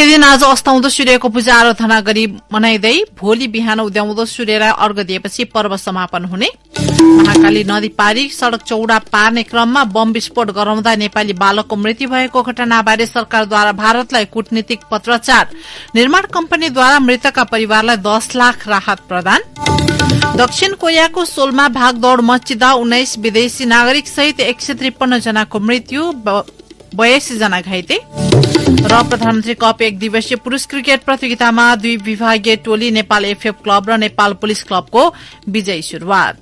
मुख्य दिन आज अस्ताउँदो सूर्यको पूजा आराधना गरी मनाइँदै भोलि बिहान उद्याउँदो सूर्यलाई अर्घ दिएपछि पर्व समापन हुने। महाकाली नदी पारी सड़क चौड़ा पार्ने क्रममा बम विस्फोट गराउँदा नेपाली बालकको मृत्यु भएको घटनाबारे सरकारद्वारा भारतलाई कूटनीतिक पत्राचार। निर्माण कम्पनीद्वारा मृतकका परिवारलाई 10 लाख राहत प्रदान। दक्षिण कोरियाको सोलमा भागदौड़ मच्चिँदा 19 विदेशी नागरिक सहित 153 जनाको मृत्यु, 82 जना घाइते। र प्रधानमन्त्री कप 1 दिवसीय पुरूष क्रिकेट प्रतियोगितामा 2 विभागीय टोली नेपाल एफएफ क्लब र नेपाल पुलिस क्लबको विजयी शुरूआत।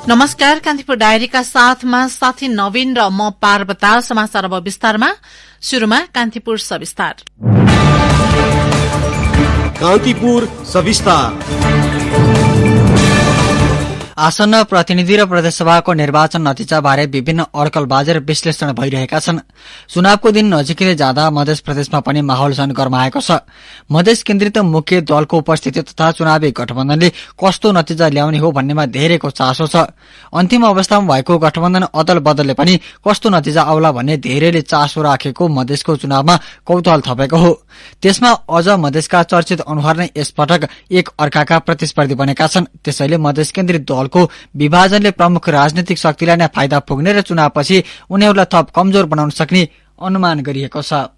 नमस्कार, कान्तिपुर डायरीका साथमा साथी नवीन र म पार्वता। समाचार अब विस्तारमा। शुरूमा कान्तिपुर सविस्तार। कान्तिपुर सविस्तार। आसन्न प्रतिनिधि र प्रदेशसभाको निर्वाचन नतिजाबारे विभिन्न अड्कलबाजी र विश्लेषण भइरहेका छन्। चुनावको दिन नजिकै जाँदा मध्य प्रदेशमा पनि माहौल झन गरमाएको छ। मधेस केन्द्रित मुख्य दलको उपस्थिति तथा चुनावी गठबन्धनले कस्तो नतिजा ल्याउने हो भन्नेमा धेरैको चासो छ। अन्तिम अवस्थामा भएको गठबन्धन अदल बदलले पनि कस्तो नतिजा आउला भन्ने धेरैले चासो राखेको मधेसको चुनावमा कौतूहल थपेको हो। त्यसमा अझ मधेसका चर्चित अनुहार नै यसपटक एक अर्काका प्रतिस्पर्धी बनेका छन्। त्यसैले मधेस केन्द्रित दलको विभाजनले प्रमुख राजनीतिक शक्तिलाई नै फाइदा पुग्ने र चुनावपछि उनीहरूलाई थप कमजोर बनाउन सक्ने अनुमान गरिएको छ।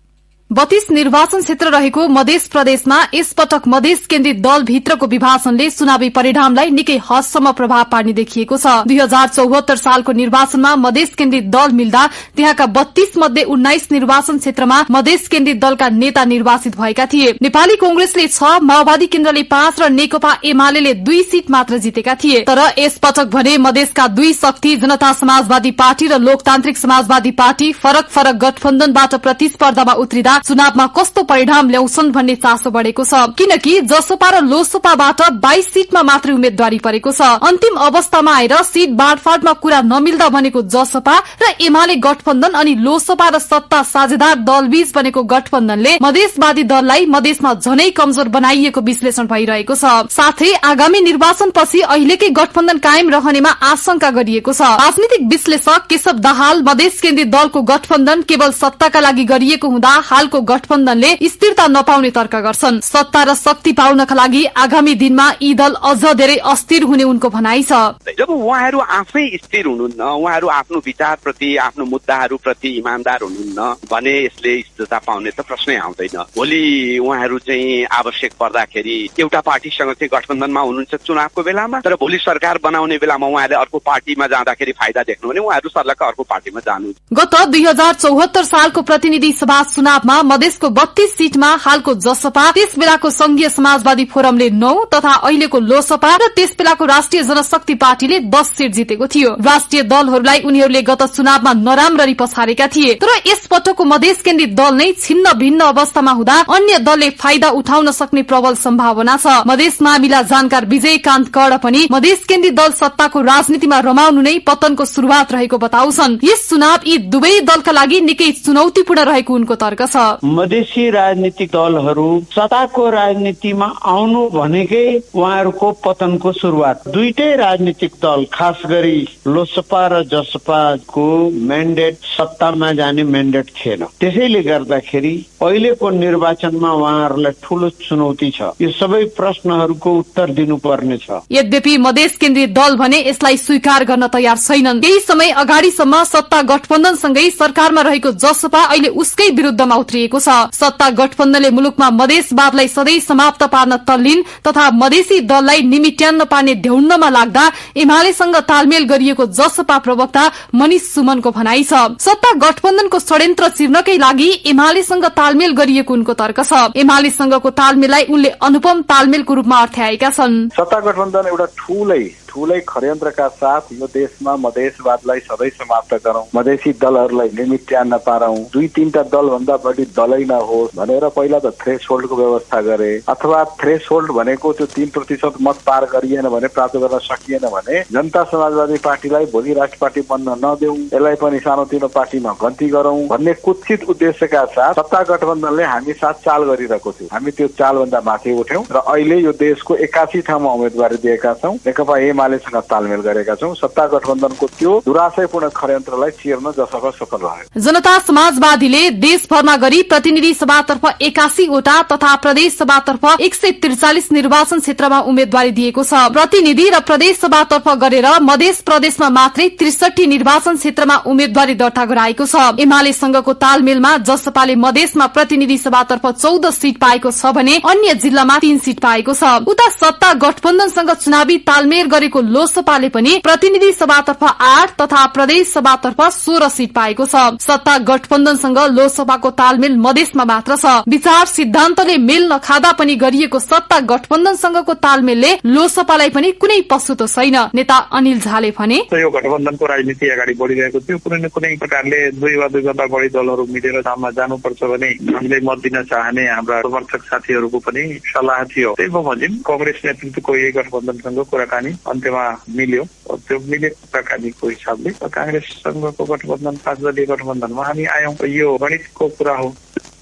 32 निर्वाचन क्षेत्र रहेको मध्य प्रदेशमा यसपटक मधेस केन्द्रित दल भित्रको विभाजनले चुनावी परिणामलाई निकै हदसम्म प्रभाव पार्ने देखिएको छ। 2074 सालको निर्वाचनमा मधेस केन्द्रित दल मिल्दा त्यहाँका 32 मध्ये 19 निर्वाचन क्षेत्रमा मधेस केन्द्रित दलका नेता निर्वाचित भएका थिए। नेपाली कांग्रेसले 6, माओवादी केन्द्रले 5 र नेकपा एमाले 2 सीट मात्र जितेका थिए। तर यसपटक भने मधेसका 2 शक्ति जनता समाजवादी पार्टी र लोकतान्त्रिक समाजवादी पार्टी फरक फरक गठबन्धनबाट प्रतिस्पर्धामा उत्रिदा चुनावमा कस्तो परिणाम ल्याउँछन् भन्ने चासो बढ़ेको छ। किनकि जसपा र लोसपाबाट 22 सीटमा मात्रै उम्मेद्वारी परेको छ। अन्तिम अवस्थामा आएर सीट बाँडफाँडमा कुरा नमिल्दा बनेको जसपा र एमाले गठबन्धन अनि लोसपा र सत्ता साझेदार दलबीच बनेको गठबन्धनले मधेसवादी दललाई मधेसमा झनै कमजोर बनाइएको विश्लेषण भइरहेको छ। साथै आगामी निर्वाचनपछि अहिलेकै गठबन्धन कायम रहनेमा आशंका गरिएको छ। राजनीतिक विश्लेषक केशव दाहाल मधेस केन्द्रित दलको गठबन्धन केवल सत्ताका लागि गरिएको हुँदा हालको गठबन्धनले स्थिरता नपाउने तर्क गर्छन्। सत्ता र शक्ति पाउनका लागि आगामी दिनमा यी दल अझ धेरै अस्थिर हुने उनको भनाइ छ। जब उहाँहरू आफै स्थिर हुनुहुन्न, उहाँहरू आफ्नो विचारप्रति आफ्नो मुद्दाहरूप्रति इमानदार हुनुहुन्न भने यसले स्थिरता पाउने त प्रश्नै आउँदैन। भोलि उहाँहरू चाहिँ आवश्यक पर्दाखेरि एउटा पार्टीसँग चाहिँ गठबन्धनमा हुनुहुन्छ चुनावको बेलामा, तर भोलि सरकार बनाउने बेलामा उहाँले अर्को पार्टीमा जाँदाखेरि फाइदा देख्नु भने उहाँहरू सर्लक्क अर्को पार्टीमा जानु। गत 2074 सालको प्रतिनिधि सभा चुनावमा मधेसको 32 सीटमा हालको जसपा, त्यस बेलाको संघीय समाजवादी फोरमले 9 तथा अहिलेको लोसपा र त्यस बेलाको राष्ट्रिय जनशक्ति पार्टीले 10 सीट जितेको थियो। राष्ट्रिय दलहरूलाई उनीहरूले गत चुनावमा नराम्ररी पछारेका थिए। तर यसपटकको मधेस केन्द्रित दल नै छिन्न भिन्न अवस्थामा हुँदा अन्य दलले फाइदा उठाउन सक्ने प्रबल सम्भावना छ। मधेस मामिला जानकार विजयकान्त कर्ण पनि मधेस केन्द्रित दल सत्ताको राजनीतिमा रमाउनु नै पतनको शुरूआत रहेको बताउँछन्। यस चुनाव यी दुवै दलका लागि निकै चुनौतीपूर्ण रहेको उनको तर्क छ। मधेसी राजनीतिक दलहरू सत्ताको राजनीतिमा आउनु भनेकै उहाँहरूको पतनको सुरुवात। दुईटै राजनीतिक दल खास गरी लोसपा र जसपाको म्यान्डेट सत्तामा जाने म्यान्डेट थिएन। त्यसैले गर्दाखेरि अहिलेको निर्वाचनमा उहाँहरूलाई ठूलो चुनौती छ। यो सबै प्रश्नहरूको उत्तर दिनुपर्ने छ। यद्यपि मधेस केन्द्रित दल भने यसलाई स्वीकार गर्न तयार छैनन्। केही समय अगाडिसम्म सत्ता गठबन्धनसँगै सरकारमा रहेको जसपा अहिले उसकै विरुद्धमा उत्रिएको छ। सत्ता गठबन्धनले मुलुकमा मधेसवादलाई सधैँ समाप्त पार्न तल्लीन तथा मधेसी दललाई निमिट्यान्न पार्ने ढ्याउनमा लाग्दा एमालेसँग तालमेल गरिएको जसपा प्रवक्ता मनिष सुमनको भनाइ छ। सत्ता गठबन्धनको षड्यन्त्र चिर्नकै लागि एमालेसँग तालमेल गरिएको उनको तर्क छ। एमालेसँगको तालमेललाई उनले अनुपम तालमेलको रूपमा अर्थ्याएका छन्। सत्ता गठबन्धन एउटा ठूलै षड्यन्त्रका साथ यो देशमा मधेसवादलाई सधैँ समाप्त गरौं, मधेसी दलहरूलाई निमिट्यान्न पारौं, 2-3टा दलभन्दा बढी दलै नहोस् भनेर पहिला त थ्रेसहोल्डको व्यवस्था गरे। अथवा थ्रेसहोल्ड भनेको त्यो 3% मत पार गरिएन भने, प्राप्त गर्न सकिएन भने जनता समाजवादी पार्टीलाई भोलि राष्ट्रिय पार्टी बन्न नदेऊ, यसलाई पनि सानोतिनो पार्टीमा गन्ती गरौं भन्ने कुत्सित उद्देश्यका साथ सत्ता गठबन्धनले हामी साथ चाल गरिरहेको थियौं। हामी त्यो चालभन्दा माथि उठ्यौं र अहिले यो देशको 81 ठाउँमा उम्मेदवारी दिएका छौं। नेकपा एमालेसँग तालमेल गरेका छौँ। सत्ता गठबन्धनको त्यो दुराशयपूर्ण षड्यन्त्रलाई चिर्न जसफल सफल रह्यो। जनता समाजवादीले देशभरमा गरी प्रतिनिधि सभातर्फ 81 वटा तथा प्रदेश सभातर्फ 143 निर्वाचन क्षेत्रमा उम्मेद्वारी दिएको छ। प्रतिनिधि र प्रदेश सभातर्फ गरेर मध्य प्रदेशमा मात्रै 63 निर्वाचन क्षेत्रमा उम्मेद्वारी दर्ता गराएको छ। एमाले संघको तालमेलमा जसपाले मधेसमा प्रतिनिधि सभातर्फ 14 सीट पाएको छ भने अन्य जिल्लामा 3 सीट पाएको छ। उता सत्ता गठबन्धनसँग चुनावी तालमेल गरेको लोसपाले पनि प्रतिनिधि सभातर्फ 8 तथा प्रदेश सभातर्फ 16 सीट पाएको छ। सत्ता गठबन्धनसँग लोसपाको तालमेल मधेसमा मात्र छ। विचार सिद्धान्तले मेल नखादा पनि गरिएको सत्ता गठबन्धनसँगको तालमेलले लोसपालाई पनि कुनै पछुतो छैन। नेता अनिल झाले भने यो गठबन्धनको राजनीति अगाडि बढिरहेको थियो। कुनै न कुनै प्रकारले दुई वा दुईभन्दा बढी दलहरू मिलेर चुनावमा जानुपर्छ भने हामीले मत दिन चाहने हाम्रा समर्थक साथीहरूको पनि सल्लाह थियो। त्यही बमोजिम कंग्रेस नेतृत्वको यही गठबन्धनसँग कुराकानी अन्त्यमा मिल्यो। त्यो मिलेको कुराकानीको हिसाबले कांग्रेससँगको गठबन्धन 5 दलीय गठबन्धनमा हामी आयौं। यो गणितको कुरा हो,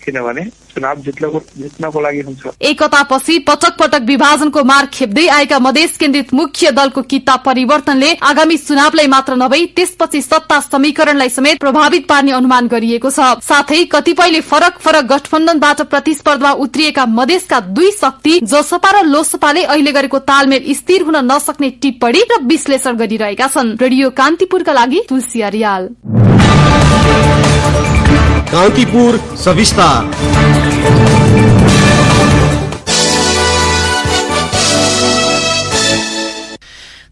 किनभने चुनाव जित्नको लागि हुन्छ। एकतापछि पटक पटक विभाजनको मार खेप्दै आएका मधेस केन्द्रित मुख्य दलको किता परिवर्तनले आगामी चुनावलाई मात्र नभई त्यसपछि सत्ता समीकरणलाई समेत प्रभावित पार्ने अनुमान गरिएको छ। साथै कतिपयले फरक फरक गठबन्धनबाट प्रतिस्पर्धामा उत्रिएका मधेसका दुई शक्ति जसपा र लोसपाले अहिले गरेको तालमेल स्थिर हुन नसक्ने टिप्पणी र विश्लेषण गरिरहेका छन्। रेडियो कान्तिपुरका लागि तुलसी अर्याल। कान्तिपुर सविस्तार।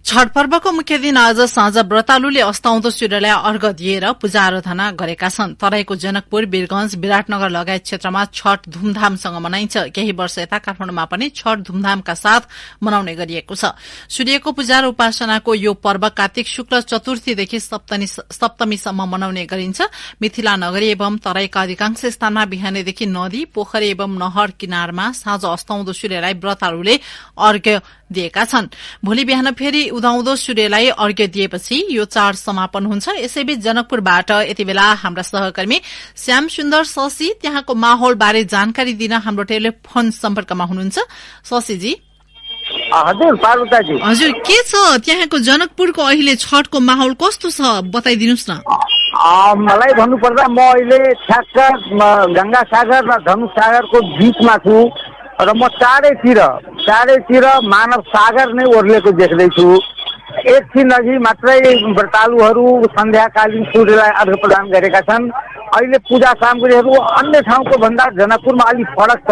छठ पर्वको मुख्य दिन आज साँझ व्रतालुले अस्ताउँदो सूर्यलाई अर्घ दिएर पूजा आराधना गरेका छन्। तराईको जनकपुर, वीरगंज, विराटनगर लगायत क्षेत्रमा छठ धूमधामसँग मनाइन्छ। केही वर्ष यता काठमाडौँमा पनि छठ धूमधामका साथ मनाउने गरिएको छ। सूर्यको पूजा र उपासनाको यो पर्व कार्तिक शुक्ल चतुर्थीदेखि सप्तमीसम्म मनाउने गरिन्छ। मिथिला नगरी एवं तराईका अधिकांश स्थानमा बिहानैदेखि नदी, पोखरी एवं नहर किनारमा साँझ अस्ताउँदो सूर्यलाई व्रतालुले अर्घ्य दिएका छन्। भोलि बिहान फेरि उदाउँदो सूर्यलाई अर्घ्य दिएपछि यो चाड समापन हुन्छ। यसैबीच जनकपुरबाट यति बेला हाम्रा सहकर्मी श्याम सुन्दर शशी त्यहाँको माहौल बारे जानकारी दिन हाम्रो टेलिफोन सम्पर्कमा हुनुहुन्छ। शशीजी। हजुर पार्वताजी। हजुर, के छ त्यहाँको जनकपुरको अहिले छठको माहौल कस्तो छ बताइदिनुस् न। मलाई भन्नुपर्दा म अहिले ठ्याक्क गंगा सागर र धनुष सागरको बीचमा छु र म चारैतिर मानव सागर नै ओर्लेको देख्दैछु। एकछिन अघि मात्रै व्रतालुहरू सन्ध्याकालीन सूर्यलाई अर्घ्य प्रदान गरेका छन्। अहिले पूजा सामग्रीहरू अन्य ठाउँको भन्दा जनकपुरमा अलिक फरक छ।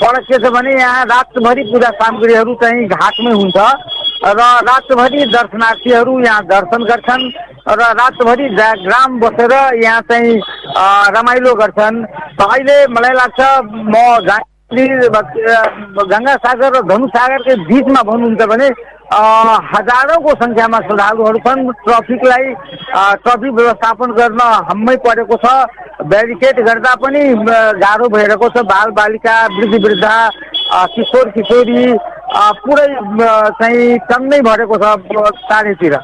फरक के छ भने यहाँ रातभरि पूजा सामग्रीहरू चाहिँ घाटमै हुन्छ र रातभरि दर्शनार्थीहरू यहाँ दर्शन गर्छन् र रातभरि ग्राम बसेर यहाँ चाहिँ रमाइलो गर्छन्। अहिले मलाई लाग्छ म गंगा सागर र धनुष सागरकै बीचमा भन्नुहुन्छ भने हजारौंको संख्यामा श्रद्धालुहरू छन्। ट्राफिक व्यवस्थापन गर्न हम्मै परेको छ। ब्यारिकेड गर्दा पनि गाह्रो भइरहेको छ। बाल बालिका, वृद्ध वृद्धा, किशोर किशोरी पुरै चाहिँ टन्नै भरेको छ चारैतिर।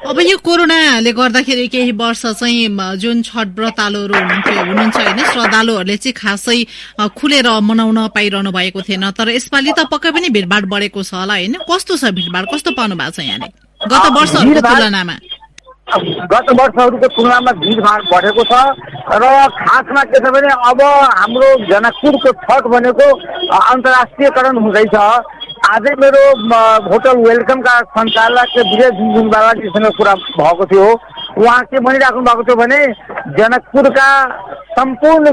अब यो कोरोनाले गर्दाखेरि केही वर्ष चाहिँ जुन छठ व्रतालुहरू हुनुहुन्छ होइन, श्रद्धालुहरूले चाहिँ खासै खुलेर मनाउन पाइरहनु भएको थिएन। तर यसपालि त पक्कै पनि भिडभाड बढेको छ होला होइन? कस्तो छ भिडभाड, कस्तो पाउनु भएको छ यहाँले गत वर्षहरूको तुलनामा? गत वर्षहरूको तुलनामा भिडभाड बढेको छ र खासमा के छ भने अब हाम्रो जनकपुरको छठ भनेको अन्तर्राष्ट्रियकरण हुँदैछ। आजै मेरो होटल वेलकमका सञ्चालक विजय झुङझुङवालाजीसँग कुरा भएको थियो। उहाँ के भनिराख्नु भएको थियो भने जनकपुरका सम्पूर्ण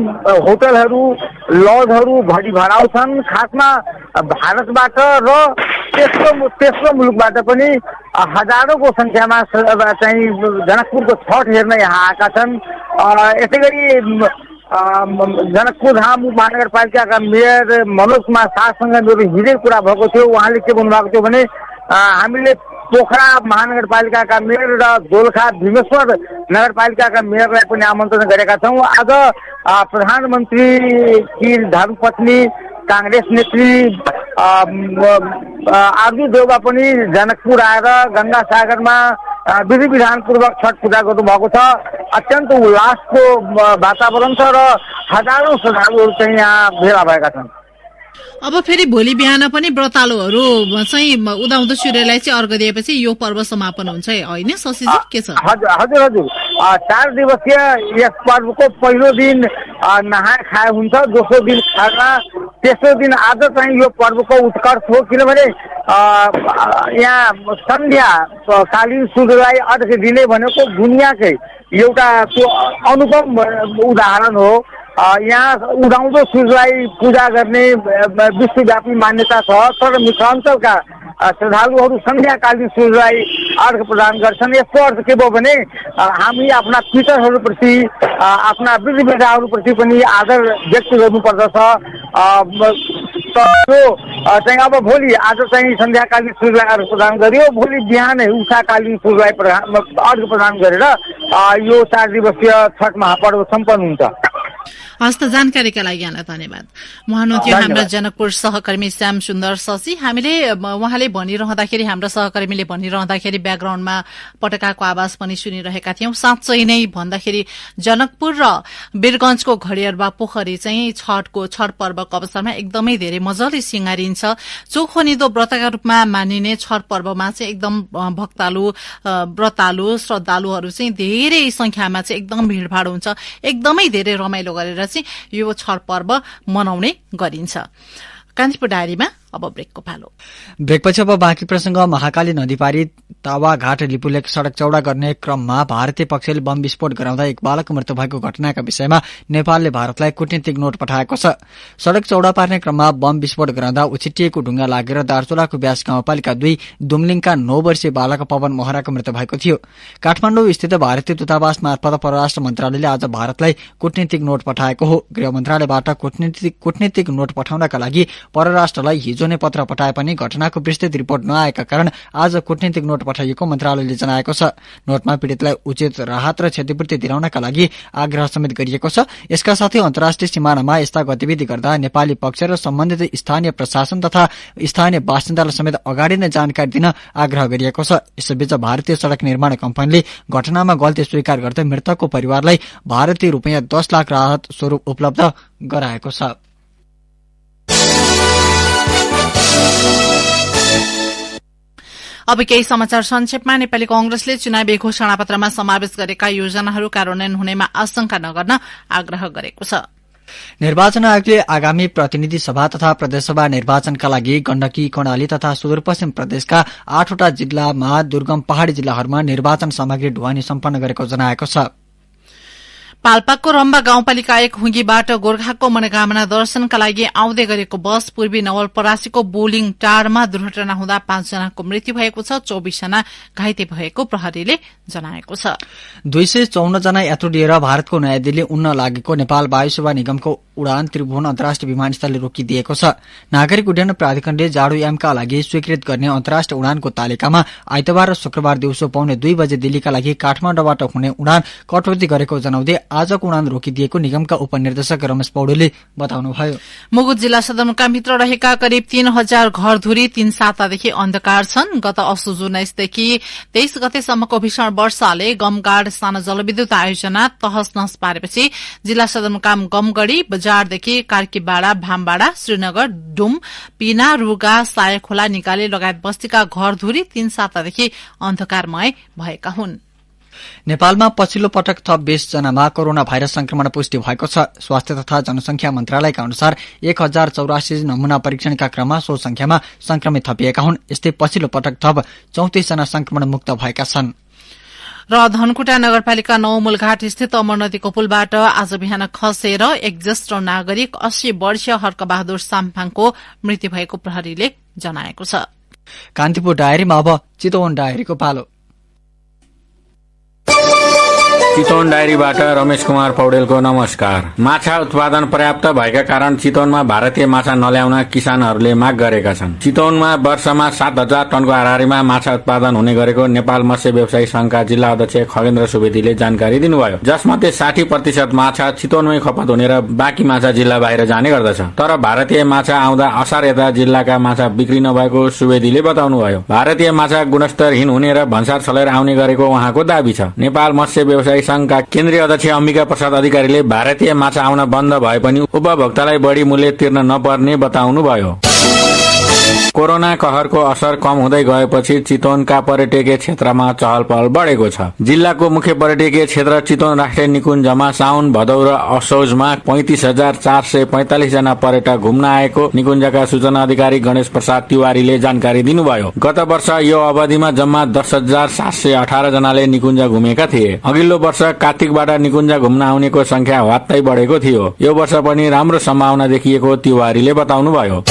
होटलहरू, लजहरू भरिभराउ छन्। खासमा भारतबाट र तेस्रो मुलुकबाट पनि हजारौंको संख्यामा चाहिँ जनकपुरको छठ हेर्न यहाँ आएका छन्। यसै गरी जनकपुर धाम महानगरपालिकाका मेयर मनोज कुमार शाहसँग मेरो हिजै कुरा भएको थियो। उहाँले के भन्नुभएको थियो भने हामीले पोखरा महानगरपालिकाका मेयर र दोलखा भीमेश्वर नगरपालिकाका मेयरलाई पनि आमन्त्रण गरेका छौँ। आज प्रधानमन्त्रीकी धर्मपत्नी कांग्रेस नेत्री आरजू देउबा पनि जनकपुर आएर गंगा सागरमा विधि विधानपूर्वक छठ पूजा गर्नुभएको छ। अत्यन्त उल्लासको वातावरण छ र हजारौं श्रद्धालुहरू चाहिँ यहाँ भेला भएका छन्। अब फेरि भोलि बिहान पनि व्रतालुहरू चाहिँ उदाउँदो सूर्यलाई चाहिँ अर्घ दिएपछि यो पर्व समापन हुन्छ होइन शशीजी के छ? हजुर 4 दिवसीय यस पर्वको पहिलो दिन नहाय खाए हुन्छ, दोस्रो दिन खाना, तेस्रो दिन आज चाहिँ यो पर्वको उत्कर्ष हो। किनभने यहाँ सन्ध्या कालीन सूर्यलाई अर्घ दिने भनेको दुनियाँकै एउटा त्यो अनुपम उदाहरण हो। यहाँ उदाउँदो सूर्यलाई पूजा गर्ने विश्वव्यापी मान्यता छ, तर मिथिलाञ्चलका श्रद्धालुहरू सन्ध्याकालीन सूर्यलाई अर्घ प्रदान गर्छन्। यसको अर्थ के भयो भने हामी आफ्ना पितरहरूप्रति, आफ्ना वृद्ध वृद्धाहरूप्रति पनि आदर व्यक्त गर्नुपर्दछ। चाहिँ अब भोलि आज चाहिँ सन्ध्याकालीन सूर्यलाई अर्घ प्रदान गरियो, भोलि बिहानै उषाकालीन सूर्यलाई अर्घ प्रदान गरेर यो 4 दिवसीय छठ महापर्व सम्पन्न हुन्छ। हस्त जानकारीका लागि यहाँलाई धन्यवाद। उहाँनुहुन्थ्यो हाम्रा जनकपुर सहकर्मी श्याम सुन्दर शशी। हामीले उहाँले भनिरहँदाखेरि, हाम्रा सहकर्मीले भनिरहँदाखेरि ब्याकग्राउण्डमा पटकाको आवाज पनि सुनिरहेका थियौं। साँच्चै नै भन्दाखेरि जनकपुर र वीरगंजको घडियारबा पोखरी चाहिँ छठ पर्वको अवसरमा एकदमै धेरै मजाले सिंगारिन्छ। चोखो निदो व्रतका रूपमा मानिने छठ पर्वमा चाहिँ एकदम भक्तालु, व्रतालु, श्रद्धालुहरू चाहिँ धेरै संख्यामा चाहिँ एकदम भीड़भाड़ हुन्छ। एकदमै धेरै रमाइलो गरेर चाहिँ यो छठ पर्व मनाउने गरिन्छ। कान्तिपुर डायरीमा अब ब्रेकको पालो। ब्रेकपछि अब बाँकी प्रसंग। महाकाली नदी पारी तावाघाट लिपुलेक सड़क चौड़ा गर्ने क्रममा भारतीय पक्षले बम विस्फोट गराउँदा एक बालकको मृत्यु भएको घटनाका विषयमा नेपालले भारतलाई कूटनीतिक नोट पठाएको छ। सड़क चौड़ा पार्ने क्रममा बम विस्फोट गराउँदा उछिटिएको ढुङ्गा लागेर दार्चुलाको ब्यास गाउँपालिका 2 दुमलिङका 9 वर्षीय बालक पवन मोहराको मृत्यु भएको थियो। काठमाडौँ स्थित भारतीय दूतावास मार्फत परराष्ट्र मन्त्रालयले आज भारतलाई कूटनीतिक नोट पठाएको हो। गृह मन्त्रालयबाट कूटनीतिक नोट पठाउनका लागि परराष्ट्रलाई हिजो नै पत्र पठाए पनि घटनाको विस्तृत रिपोर्ट नआएका कारण आज कूटनीतिक नोट पठाइएको मन्त्रालयले जनाएको छ। नोटमा पीड़ितलाई उचित राहत र क्षतिपूर्ति दिलाउनका लागि आग्रह समेत गरिएको छ। यसका साथै अन्तर्राष्ट्रिय सीमानामा यस्ता गतिविधि गर्दा नेपाली पक्ष र सम्बन्धित स्थानीय प्रशासन तथा स्थानीय बासिन्दालाई समेत अगाडि नै जानकारी दिन आग्रह गरिएको छ। यसैबीच भारतीय सड़क निर्माण कम्पनीले घटनामा गल्ती स्वीकार गर्दै मृतकको परिवारलाई भारतीय रुपैयाँ 10 लाख राहत स्वरूप उपलब्ध गराएको छ। अब केही समाचार संक्षेपमा। नेपाली कांग्रेसले चुनावी घोषणापत्रमा समावेश गरेका योजनाहरू कार्यान्वयन हुनेमा आशंका नगर्न आग्रह गरेको छ। निर्वाचन आयोगले आगामी प्रतिनिधि सभा तथा प्रदेशसभा निर्वाचनका लागि गण्डकी, कर्णाली तथा सुदूरपश्चिम प्रदेशका 8वटा जिल्लामा दुर्गम पहाड़ी जिल्लाहरूमा निर्वाचन सामग्री ढुवानी सम्पन्न गरेको जनाएको छ। पाल्पाको रम्बा गाउँपालिका 1 हुँगीबाट गोर्खाको मनोकामना दर्शनका लागि आउँदै गरेको बस पूर्वी नवलपरासीको बोलिङ टारमा दुर्घटना हुँदा 5 जनाको मृत्यु भएको छ। 24 जना घाइते भएको प्रहरीले जनाएको छ। 254 जना यात्रु लिएर भारतको नयाँ दिल्ली उड्न लागेको नेपाल वायु सेवा निगमको उडान त्रिभुवन अन्तर्राष्ट्रिय विमानस्थलले रोकिदिएको छ। नागरिक उड्डयन प्राधिकरणले जाडोयामका लागि स्वीकृत गर्ने अन्तर्राष्ट्रिय उडानको तालिकामा आइतबार र शुक्रबार दिउँसो 2:45 बजे दिल्लीका लागि काठमाडौँबाट हुने उडान कटौती गरेको जनाउँदै आजको उडान रोकिदिएको निगमका उपनिर्देशक रमेश पौडेलले बताउनुभयो। मुगु जिल्ला सदरमुकामभित्र रहेका करिब 3000 घरधुरी 3 सातादेखि अन्धकार छन्। गत असोज 19 देखि 23 गतेसम्मको भीषण वर्षाले गमगाड सानो जलविद्युत आयोजना तहस नहस पारेपछि जिल्ला सदरमुकाम गमगढ़ी बजारदेखि कार्कीबाड़ा, भामबाड़ा, श्रीनगर, डुम, पिना, रुगा, सायखोला, निकाले लगायत बस्तीका घरधुरी 3 सातादेखि अन्धकारमय भएका हुन्। नेपालमा पछिल्लो पटक थप 20 जनामा कोरोना भाइरस संक्रमण पुष्टि भएको छ। स्वास्थ्य तथा जनसंख्या मन्त्रालयका अनुसार 1084 नमूना परीक्षणका क्रममा सो संख्यामा संक्रमित थपिएका हुन्। यस्तै पछिल्लो पटक थप 34 जना संक्रमण मुक्त भएका छन्। र धनकुटा नगरपालिका 9 मूलघाट स्थित अमर नदीको पुलबाट आज बिहान खसेर एक ज्येष्ठ नागरिक 80 वर्षीय हर्कबहादुर साम्पाङको मृत्यु भएको प्रहरीले जनाएको छ। कान्तिपुर डायरीमा अब चितवन डायरीको पालो। चितवन डायरीबाट रमेश कुमार पौडेलको नमस्कार। माछा उत्पादन पर्याप्त भएका कारण चितवनमा भारतीय माछा नल्याउन किसानहरूले माग गरेका छन्। चितवनमा वर्षमा 7000 टनको हाराहारीमा माछा उत्पादन हुने गरेको नेपाल मत्स्य व्यवसायी संघका जिल्ला अध्यक्ष खगेन्द्र सुवेदीले जानकारी दिनुभयो। जसमध्ये 60% माछा चितवनमै खपत हुने र बाँकी माछा जिल्ला बाहिर जाने गर्दछ। तर भारतीय माछा आउँदा असार यता जिल्लाका माछा बिक्री नभएको सुवेदीले बताउनुभयो। भारतीय माछा गुणस्तरहीन हुने र भन्सार चलेर आउने गरेको उहाँको दाबी छ। नेपाल मत्स्य व्यवसायी संघका केन्द्रीय अध्यक्ष अम्बिका प्रसाद अधिकारीले भारतीय माछा आउन बन्द भए पनि उपभोक्तालाई बढी मूल्य तिर्न नपर्ने बताउनुभयो। कोरोना कहरको असर कम हुँदै गएपछि चितवनका पर्यटकीय क्षेत्रमा चहल पहल बढेको छ। जिल्लाको मुख्य पर्यटकीय क्षेत्र चितवन राष्ट्रिय निकुञ्जमा साउन भदौ र असोजमा 35,445 जना पर्यटक घुम्न आएको निकुञ्जका सूचना अधिकारी गणेश प्रसाद तिवारीले जानकारी दिनुभयो। गत वर्ष यो अवधिमा जम्मा 10,718 जनाले निकुञ्ज घुमेका थिए। अघिल्लो वर्ष कार्तिकबाट निकुञ्ज घुम्न आउनेको संख्या हवात्तै बढेको थियो। यो वर्ष पनि राम्रो सम्भावना देखिएको तिवारीले बताउनुभयो।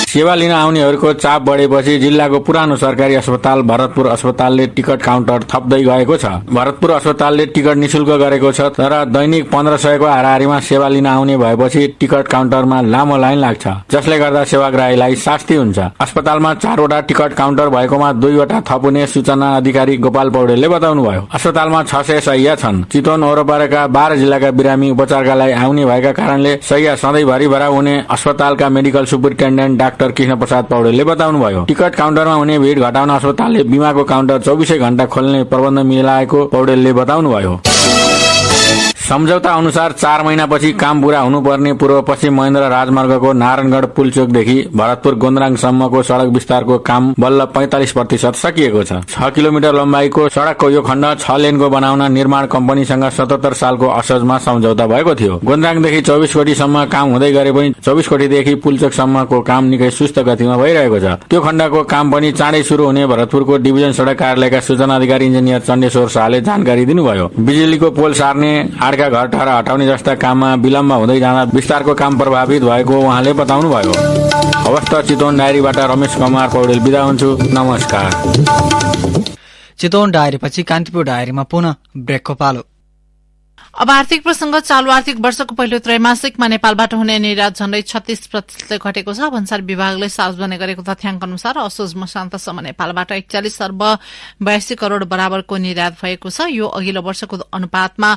सेवा लिन आउनेहरूको चाप बढेपछि जिल्लाको पुरानो सरकारी अस्पताल भरतपुर अस्पतालले टिकट काउन्टर थप्दै गएको छ। भरतपुर अस्पतालले टिकट निशुल्क गरेको छ, तर दैनिक 1500 को हाराहारीमा सेवा लिन आउने भएपछि टिकट काउन्टरमा लामो लाइन लाग्छ, जसले गर्दा सेवाग्राहीलाई शास्ति हुन्छ। अस्पतालमा 4 वटा टिकट काउन्टर भएकोमा 2 वटा थपुने सूचना अधिकारी गोपाल पौडेलले बताउनुभयो। अस्पतालमा 600 शैय्या छन्। चितवन वरपरका 12 जिल्लाका बिरामी उपचारका लागि आउने भएका कारणले शैय्या सधैँभरि भरा हुने अस्पतालका medical superintendent doctor Krishna Prasad पौडेलले बताउनुभयो। टिकट काउन्टरमा हुने भीड़ घटाउन अस्पतालले बिमाको काउन्टर 24 घण्टा खोल्ने प्रबन्ध मिलाएको पौडेलले बताउनुभयो। सम्झौता अनुसार 4 महिनापछि काम पूरा हुनुपर्ने पूर्व पश्चिम महेन्द्र राजमार्गको नारायणगढ पुलचोकदेखि भरतपुर गोन्द्राङसम्मको सड़क विस्तारको काम बल्ल 45% सकिएको छ। 6 किलोमिटर लम्बाइको सड़कको यो खण्ड 6 लेनको बनाउन निर्माण कम्पनीसँग 77 सालको असोजमा सम्झौता भएको थियो। गोन्द्राङदेखि 24 कोटीसम्म काम हुँदै गरे पनि 24 कोटीदेखि पुलचोकसम्मको काम निकै सुस्त गतिमा भइरहेको छ। त्यो खण्डको काम पनि चाँडै शुरू हुने भरतपुरको डिभिजन सड़क कार्यालयका सूचना अधिकारी इन्जिनियर चण्डेश्वर शाहले जानकारी दिनुभयो। बिजुलीको पोल सार्ने, घर टाढा हटाउने जस्ता काममा विलम्ब हुँदै जाँदा विस्तारको काम प्रभावित भएको उहाँले बताउनुभयो। हवस् त चितवन डायरीबाट रमेश कुमार पौडेल बिदा हुन्छु। नमस्कार। चितवन डायरीपछि कान्तिपुर डायरीमा पुनः ब्रेकको पालो। अब आर्थिक प्रसंग। चालू आर्थिक वर्षको पहिलो त्रैमासिकमा नेपालबाट हुने निर्यात झण्डै 36% घटेको छ। भन्सार विभागले सार्वजनिक गरेको तथ्याङ्क अनुसार असोज मसान्तसम्म नेपालबाट 41 अर्ब 82 करोड़ बराबरको निर्यात भएको छ। यो अघिल्लो वर्षको अनुपातमा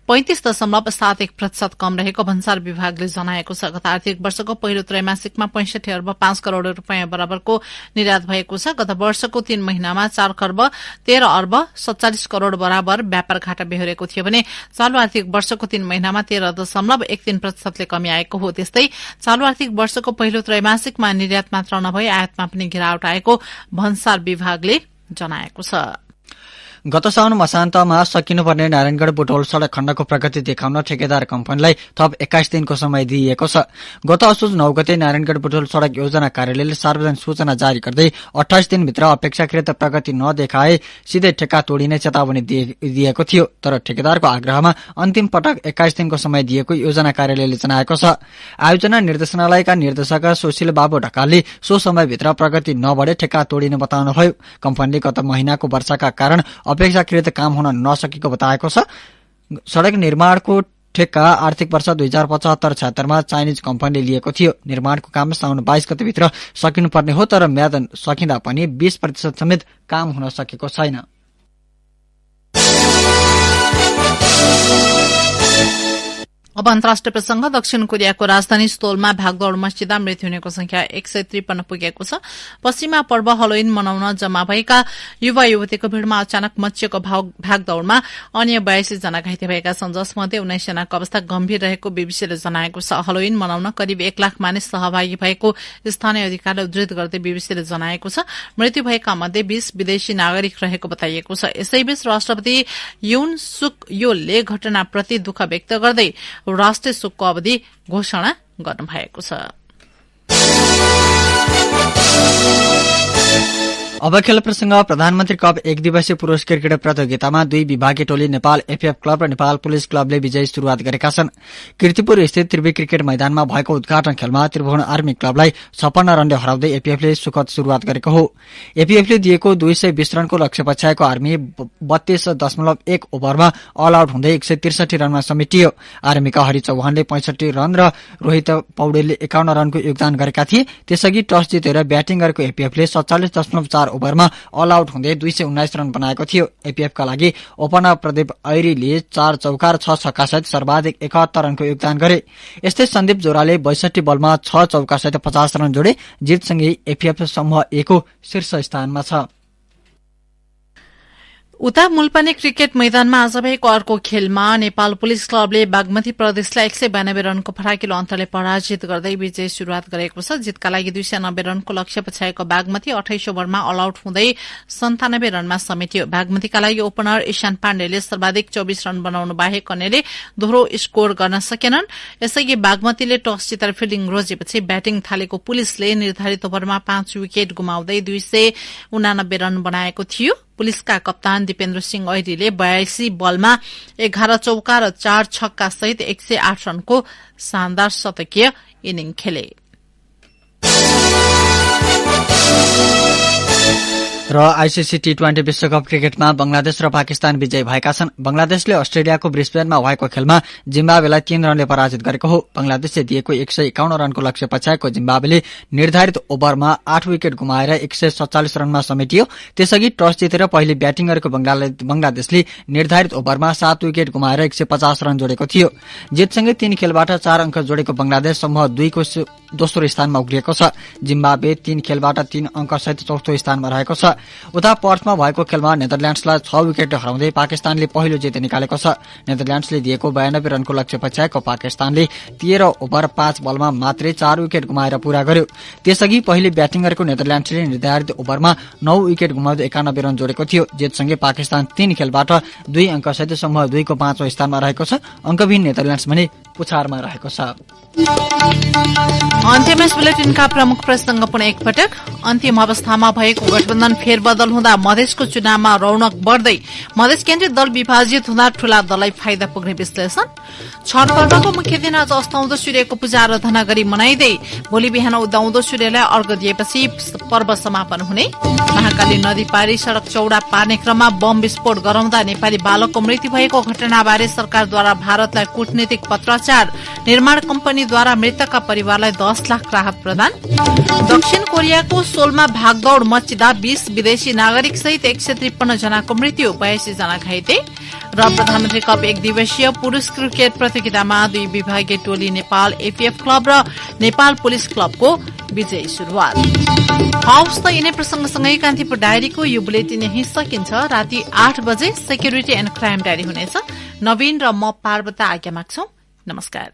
35.71% कम रहेको भन्सार विभागले जनाएको छ। गत आर्थिक वर्षको पहिलो त्रैमासिकमा 65 अर्ब 5 करोड़ रूपियाँ बराबरको निर्यात भएको छ। गत वर्षको 3 महिनामा 4 खर्ब 13 अर्ब 47 करोड़ बराबर व्यापार घाटा बेहोरेको थियो भने चालू आर्थिक वर्षको 3 महिनामा 13.13% कमी आएको हो। त्यस्तै चालू आर्थिक वर्षको पहिलो त्रैमासिकमा निर्यात मात्र नभई आयातमा पनि गिरावट आएको भन्सार विभागले जनाएको छ। गत साउन मसान्तमा सकिनुपर्ने नारायणगढ बुटवल सड़क खण्डको प्रगति देखाउन ठेकेदार कम्पनीलाई थप 21 दिनको समय दिइएको छ। गत असोज 9 गते नारायणगढ बुटवल सड़क योजना कार्यालयले सार्वजनिक सूचना जारी गर्दै 28 दिनभित्र अपेक्षाकृत प्रगति नदेखाए सिधै ठेक्का तोडिने चेतावनी दिएको थियो। तर ठेकेदारको आग्रहमा अन्तिम पटक 21 दिनको समय दिएको योजना कार्यालयले जनाएको छ। आयोजना निर्देशनालयका निर्देशक सुशील बाबु ढकालले सो समयभित्र प्रगति नबढे ठेक्का तोडिने बताउनुभयो। कम्पनीले गत महिनाको वर्षाका कारण अपेक्षाकृत काम हुन नसकेको बताएको छ। सड़क निर्माणको ठेक्का आर्थिक वर्ष 2075-76 चाइनिज कम्पनीले लिएको थियो। निर्माणको काम साउन 22 गतेभित्र सकिनुपर्ने हो, तर म्याद सकिँदा पनि 20% समेत काम हुन सकेको छैन। अब अन्तर्राष्ट्रिय प्रसंग। दक्षिण कोरियाको राजधानी सोलमा भागदौड़मा सिधा मृत्यु हुनेको संख्या 153 पुगेको छ। पश्चिमा पर्व हेलोविन मनाउन जम्मा भएका युवा युवतीको भीड़मा अचानक मचिएको भागदौड़मा अन्य 82 जना घाइते भएका छन्, जसमध्ये 19 जनाको अवस्था गम्भीर रहेको बीबीसीले जनाएको छ। हेलोविन मनाउन करिब 1 लाख मानिस सहभागी भएको स्थानीय अधिकारीले उद्धृत गर्दै बीबीसीले जनाएको छ। मृत्यु भएका मध्ये 20 विदेशी नागरिक रहेको बताइएको छ। यसैबीच राष्ट्रपति युन सुक योलले घटनाप्रति दुःख व्यक्त गर्दै राष्ट्रिय शोकको अवधि घोषणा गर्नुभएको छ। अब खेल प्रसंग। प्रधानमन्त्री कप 1 दिवसीय पुरुष क्रिकेट प्रतियोगितामा 2 विभागीय टोली नेपाल एफएफ क्लब र नेपाल पुलिस क्लबले विजयी शुरूआत गरेका छन्। कीर्तिपुर स्थित त्रिवी क्रिकेट मैदानमा भएको उद्घाटन खेलमा त्रिभुवन आर्मी क्लबलाई 56 रनले हराउँदै एपीएफले सुखद शुरूआत गरेको हो। एपीएफले दिएको 220 रनको लक्ष्य पछ्याएको आर्मी 32.1 ओभरमा अल आउट हुँदै 163 रनमा समेटियो। आर्मीका हरि चौहानले 65 रन र रोहित पौडेलले 51 रनको योगदान गरेका थिए। त्यसअघि टस जितेर ब्याटिङ गरेको एपीएफले 47.4 ओभरमा अल आउट हुँदै 219 रन बनाएको थियो। एपीएफका लागि ओपनर प्रदीप ऐरीले 4 चौका र 6 छक्कासहित सर्वाधिक 71 रनको योगदान गरे। यस्तै सन्दीप जोराले 62 बलमा 6 चौकासहित 50 रन जोडे। जितसँगै एपीएफ समूह 1 को शीर्ष स्थानमा छ। उता मुलपानी क्रिकेट मैदानमा आज भएको अर्को खेलमा नेपाल पुलिस क्लबले बागमती प्रदेशलाई 192 रनको फराकिलो अन्तरले पराजित गर्दै विजय शुरूआत गरेको छ। जितका लागि 290 रनको लक्ष्य पछ्याएको बागमती 28 ओभरमा अल आउट हुँदै 97 रनमा समेटियो। बागमतीका लागि ओपनर ईशान पाण्डेले सर्वाधिक 24 रन बनाउनु बाहेक अन्यले दोहोरो स्कोर गर्न सकेनन्। यसैगरी बागमतीले टस जितेर फिल्डिङ रोजेपछि ब्याटिङ थालेको पुलिसले निर्धारित ओभरमा 5 विकेट गुमाउँदै 289 रन बनाएको थियो। पुलिसका कप्तान दिपेन्द्र सिंह ऐरीले 82 बलमा 11 चौका र 4 छक्का सहित 108 रनको शानदार शतकीय इनिङ खेले। र आईसीसी टी20 विश्वकप क्रिकेटमा बंगलादेश र पाकिस्तान विजयी भएका छन्। बंगलादेशले अस्ट्रेलियाको ब्रिस्बेनमा भएको खेलमा जिम्बाब्वेलाई 3 रनले पराजित गरेको हो। बंगलादेशले दिएको 151 रनको लक्ष्य पछ्याएको जिम्बाब्वेले निर्धारित ओभरमा 8 विकेट गुमाएर 147 रनमा समेटियो। त्यसअघि टस जितेर पहिले ब्याटिङ गरेको बंगलादेशले निर्धारित ओभरमा 7 विकेट गुमाएर 150 रन जोडेको थियो। जितसँगै 3 खेलबाट 4 अंक जोडेको बंगलादेश समूह 2 को दोस्रो स्थानमा उक्लिएको छ। जिम्बाब्वे 3 खेलबाट 3 अंक सहित चौथो स्थानमा रहेको छ। उता पर्थमा भएको खेलमा नेदरल्याण्ड्सलाई 6 विकेट हराउँदै पाकिस्तानले पहिलो जित निकालेको छ। नेदरल्याण्ड्सले दिएको 92 रनको लक्ष्य पछ्याएको पाकिस्तानले 13 ओभर 5 बलमा मात्रै 4 विकेट गुमाएर पूरा गर्यो। त्यसअघि पहिले ब्याटिङ गरेको नेदरल्याण्ड्सले निर्धारित ओभरमा 9 विकेट गुमाउँदै 91 रन जोडेको थियो। जितसँगै पाकिस्तान 3 खेलबाट 2 अंक सहित समूह 2 को 5औं स्थानमा रहेको छ। अंकविहीन नेदरल्याण्ड्स भने पुछारमा रहेको छ। अन्त्यमा बुलेटिनका प्रमुख प्रसंग पुनः एकपटक। अन्तिम अवस्थामा भएको गठबन्धन फेरबदल हुँदा मधेसको चुनावमा रौनक बढ्दै मधेस केन्द्रित दल विभाजित हुँदा ठूला दललाई फाइदा पुग्ने विश्लेषण। छठ पर्वको मुख्य दिन आज अस्ताउँदो सूर्यको पूजा आराधना गरी मनाइँदै भोलि बिहान उदाउँदो सूर्यलाई अर्घ दिएपछि पर्व समापन हुने। महाकाली नदी पारी सड़क चौड़ा पार्ने क्रममा बम विस्फोट गराउँदा नेपाली बालकको मृत्यु भएको घटनाबारे सरकारद्वारा भारतलाई कूटनीतिक पत्राचार। निर्माण कम्पनीद्वारा मृतकका परिवारलाई 10 लाख राहत प्रदान। दक्षिण कोरियाको सोलमा भागदौड़ मच्चिँदा 20 विदेशी नागरिक सहित 153 जनाको मृत्यु, 82 जना घाइते। र प्रधानमन्त्री कप 1 दिवसीय पुरूष क्रिकेट प्रतियोगितामा 2 विभागीय टोली नेपाल एफएफ क्लब र नेपाल पुलिस क्लबको विजयी शुरूआत। हवस् त यिनै प्रसंगसँगै कान्तिपुर डायरीको यो बुलेटिन यही सकिन्छ। राति 8 बजे सेक्युरिटी एण्ड क्राइम डायरी हुनेछ। नवीन र म पार्वता आज्ञा माग्छौं। नमस्कार।